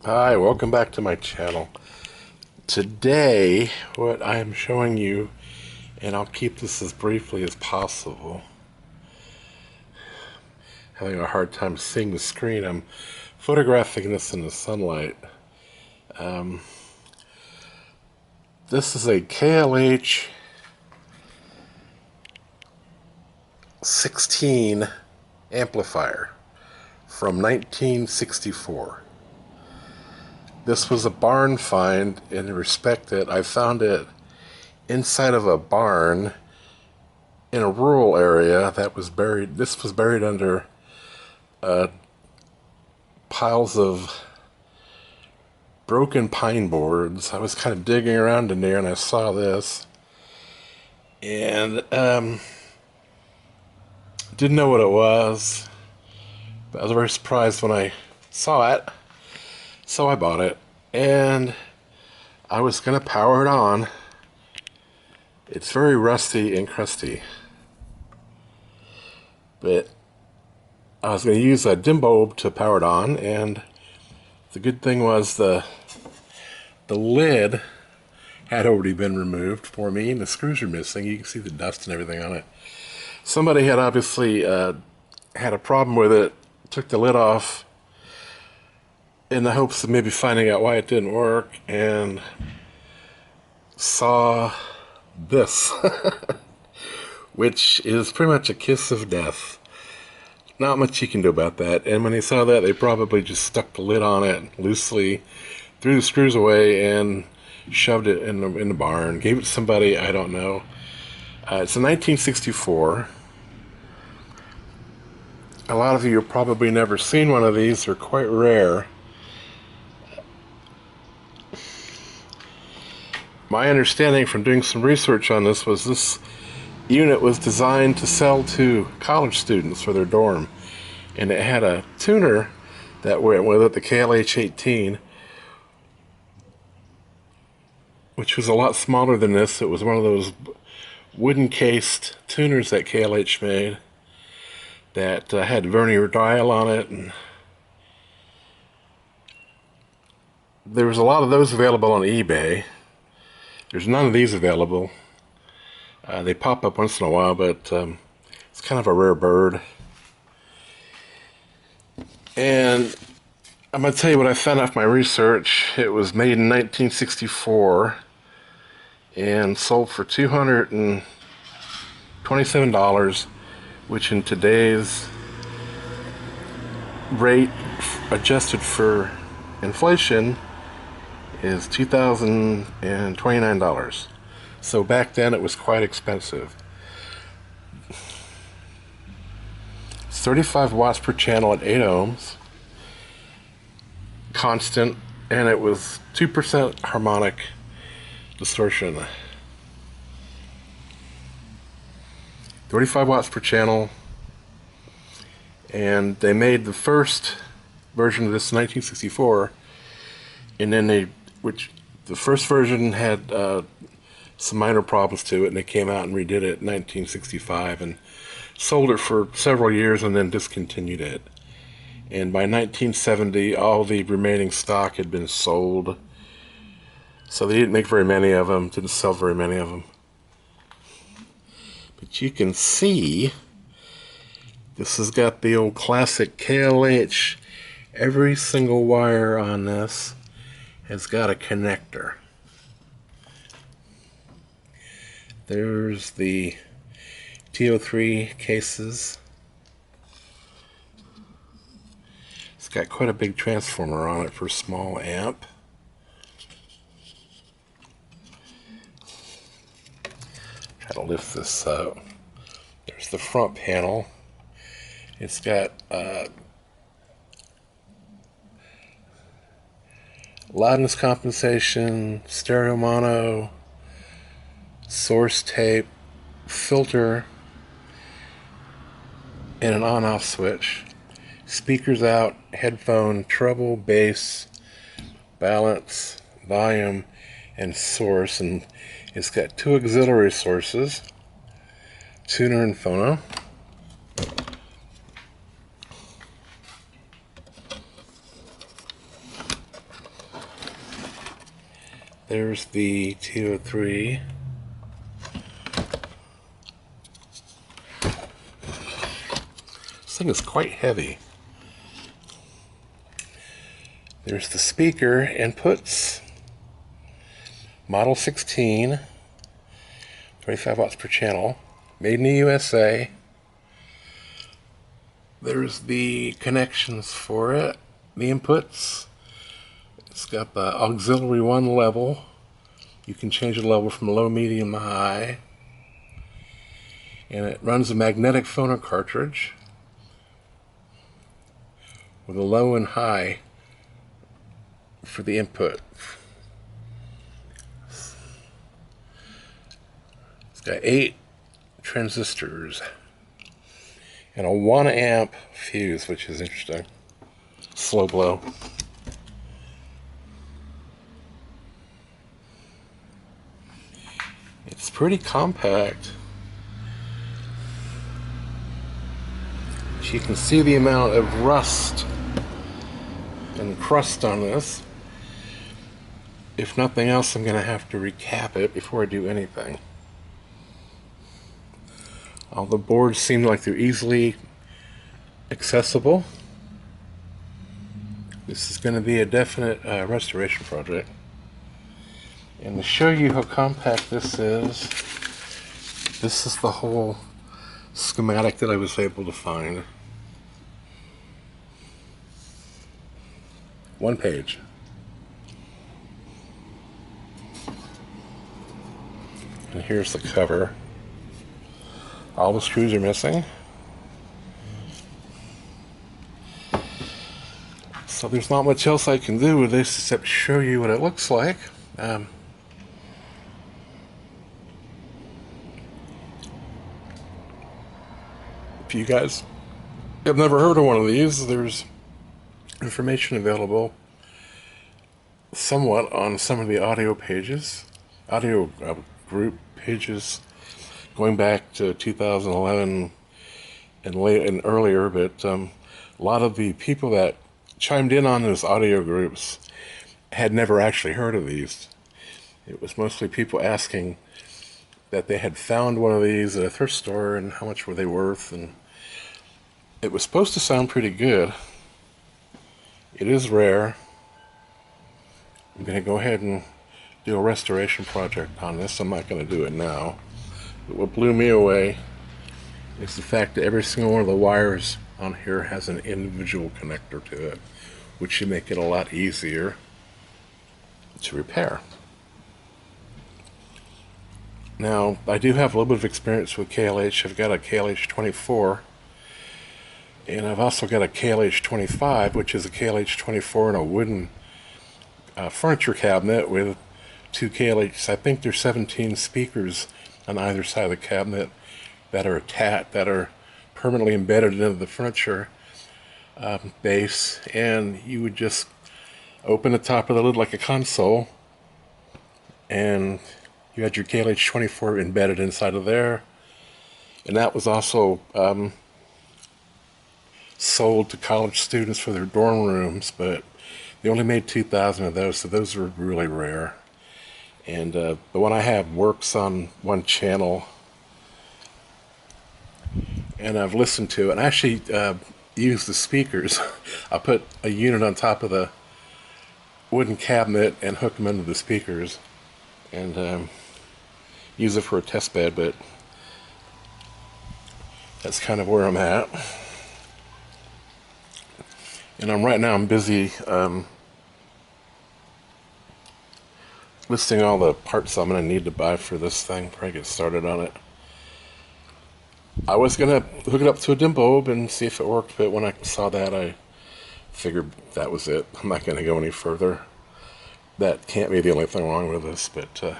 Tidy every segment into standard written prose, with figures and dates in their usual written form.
Hi, welcome back to my channel. Today, what I am showing you, and I'll keep this as briefly as possible. Having a hard time seeing the screen. I'm photographing this in the sunlight. This is a KLH 16 amplifier from 1964. This was a barn find in the respect that I found it inside of a barn in a rural area that was buried. This was buried under piles of broken pine boards. I was kind of digging around in there and I saw this and didn't know what it was, but I was very surprised when I saw it. So I bought it, and I was going to power it on. It's very rusty and crusty, but I was going to use a dim bulb to power it on, and the good thing was the lid had already been removed for me, and the screws are missing. You can see the dust and everything on it. Somebody had obviously had a problem with it, took the lid off, in the hopes of maybe finding out why it didn't work, and saw this, which is pretty much a kiss of death. Not much you can do about that. And when they saw that, they probably just stuck the lid on it loosely, threw the screws away, and shoved it in the barn. Gave it to somebody, I don't know. It's a 1964. A lot of you have probably never seen one of these. They're quite rare. My understanding from doing some research on this was this unit was designed to sell to college students for their dorm, and it had a tuner that went with it, the KLH 18, which was a lot smaller than this. It was one of those wooden cased tuners that KLH made that had vernier dial on it, and there was a lot of those available on eBay. There's none of these available. They pop up once in a while, but it's kind of a rare bird. And I'm going to tell you what I found out from my research. It was made in 1964 and sold for $227, which in today's rate, adjusted for inflation, is $2,029. So back then it was quite expensive. It's 35 watts per channel at 8 ohms, constant, and it was 2% harmonic distortion. 35 watts per channel, and they made the first version of this in 1964, and then the first version had some minor problems to it, and they came out and redid it in 1965 and sold it for several years and then discontinued it. And by 1970, all the remaining stock had been sold, so they didn't make very many of them, didn't sell very many of them. But you can see this has got the old classic KLH. Every single wire on this has got a connector. There's the TO3 cases. It's got quite a big transformer on it for a small amp. Try to lift this up. There's the front panel. It's got loudness compensation, stereo mono, source tape, filter, and an on-off switch. Speakers out, headphone, treble, bass, balance, volume, and source. And it's got 2 auxiliary sources, tuner and phono. There's the 203. This thing is quite heavy. There's the speaker inputs. Model 16, 25 watts per channel, made in the USA. There's the connections for it, the inputs. It's got the auxiliary 1 level. You can change the level from low, medium, to high. And it runs a magnetic phono cartridge with a low and high for the input. It's got 8 transistors and a 1 amp fuse, which is interesting. Slow blow. It's pretty compact. You can see the amount of rust and crust on this. If nothing else, I'm going to have to recap it before I do anything. All the boards seem like they're easily accessible. This is going to be a definite restoration project. And to show you how compact this is the whole schematic that I was able to find. 1 page. And here's the cover. All the screws are missing. So there's not much else I can do with this except show you what it looks like. If you guys have never heard of one of these, there's information available somewhat on some of the audio group pages going back to 2011 and earlier, but a lot of the people that chimed in on those audio groups had never actually heard of these. It was mostly people asking that they had found one of these at a thrift store and how much were they worth, and it was supposed to sound pretty good. It is rare. I'm going to go ahead and do a restoration project on this. I'm not going to do it now. But what blew me away is the fact that every single one of the wires on here has an individual connector to it, which should make it a lot easier to repair. Now, I do have a little bit of experience with KLH. I've got a KLH 24, and I've also got a KLH 25, which is a KLH 24 in a wooden furniture cabinet with 2 KLHs. I think there's 17 speakers on either side of the cabinet that are permanently embedded into the furniture base, and you would just open the top of the lid like a console, and you had your KLH 24 embedded inside of there. And that was also sold to college students for their dorm rooms, but they only made 2,000 of those, so those are really rare. And the one I have works on 1 channel, and I've listened to it, and I actually used the speakers. I put a unit on top of the wooden cabinet and hook them into the speakers, and use it for a test bed, but that's kind of where I'm at. And right now I'm busy listing all the parts I'm going to need to buy for this thing before I get started on it. I was going to hook it up to a dim bulb and see if it worked, but when I saw that, I figured that was it. I'm not going to go any further. That can't be the only thing wrong with this, but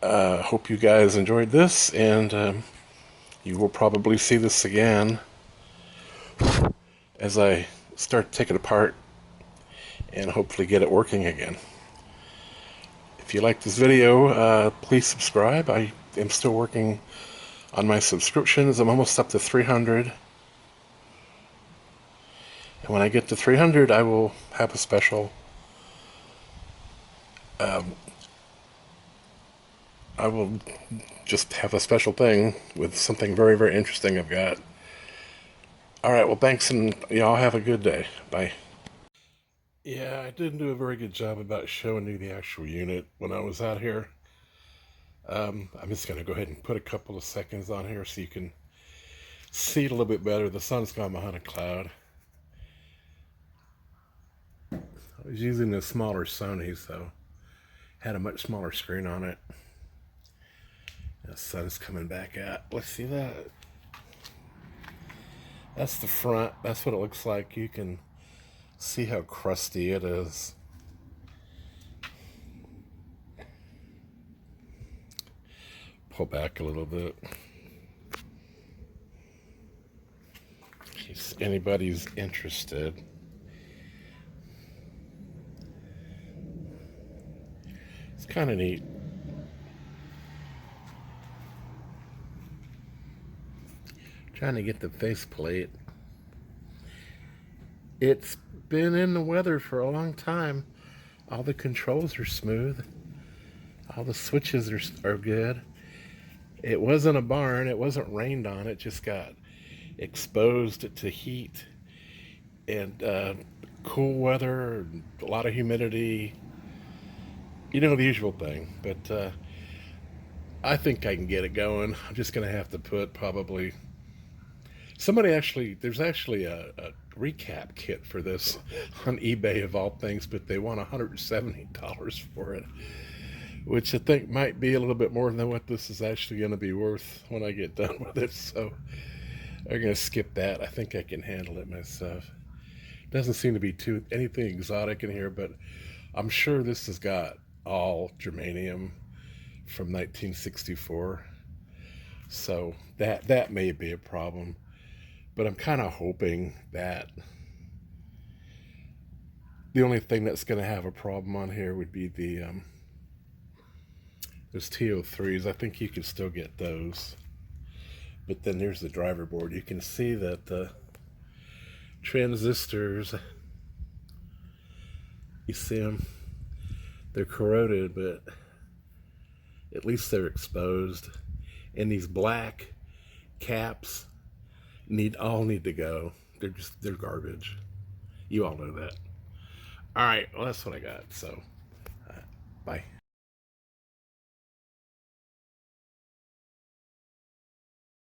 hope you guys enjoyed this, and you will probably see this again as I start taking it apart and hopefully get it working again. If you like this video, please subscribe. I am still working on my subscriptions. I'm almost up to 300. And when I get to 300, I will have a special I will just have a special thing with something very, very interesting I've got. All right, well, thanks, and y'all have a good day. Bye. Yeah, I didn't do a very good job about showing you the actual unit when I was out here. I'm just going to go ahead and put a couple of seconds on here so you can see it a little bit better. The sun's gone behind a cloud. I was using a smaller Sony, so had a much smaller screen on it. The sun's coming back out. Let's see that. That's the front. That's what it looks like. You can see how crusty it is. Pull back a little bit. In case anybody's interested. It's kind of neat. Trying to get the faceplate. It's been in the weather for a long time. All the controls are smooth. All the switches are good. It wasn't a barn. It wasn't rained on. It just got exposed to heat and cool weather, and a lot of humidity. You know, the usual thing. But I think I can get it going. I'm just going to have to put probably... There's actually a recap kit for this on eBay of all things, but they want $170 for it, which I think might be a little bit more than what this is actually going to be worth when I get done with it. So I'm going to skip that. I think I can handle it myself. Doesn't seem to be anything exotic in here, but I'm sure this has got all germanium from 1964. So that may be a problem. But I'm kind of hoping that the only thing that's going to have a problem on here would be the those TO3s. I think you can still get those. But then there's the driver board. You can see that the transistors, you see them, they're corroded, but at least they're exposed. And these black caps all need to go. They're garbage. You all know that. All right, well, that's what I got. So, bye.